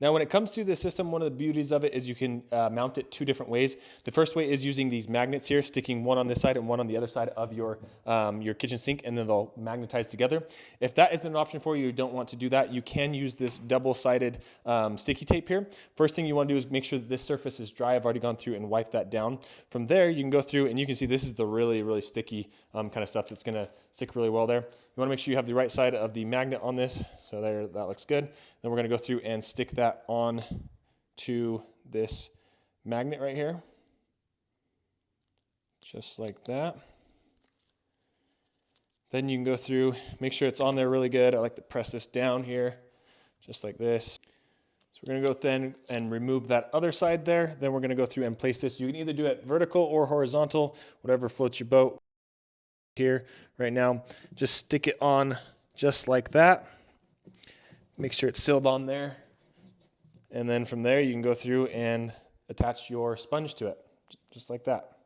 Now, when it comes to the system, one of the beauties of it is you can mount it 2 different ways. The first way is using these magnets here, sticking one on this side and one on the other side of your kitchen sink, and then they'll magnetize together. If that isn't an option for you, you don't want to do that, you can use this double-sided sticky tape here. First thing you want to do is make sure that this surface is dry. I've already gone through and wiped that down. From there, you can go through and you can see this is the really, really sticky kind of stuff that's going to stick really well there. You want to make sure you have the right side of the magnet on this. So there, that looks good. Then we're going to go through and stick that on to this magnet right here. Just like that. Then you can go through, make sure it's on there really good. I like to press this down here, just like this. So we're going to go then and remove that other side there. Then we're going to go through and place this. You can either do it vertical or horizontal, whatever floats your boat. Here right now, just stick it on just like that. Make sure it's sealed on there. And then from there, you can go through and attach your sponge to it, just like that.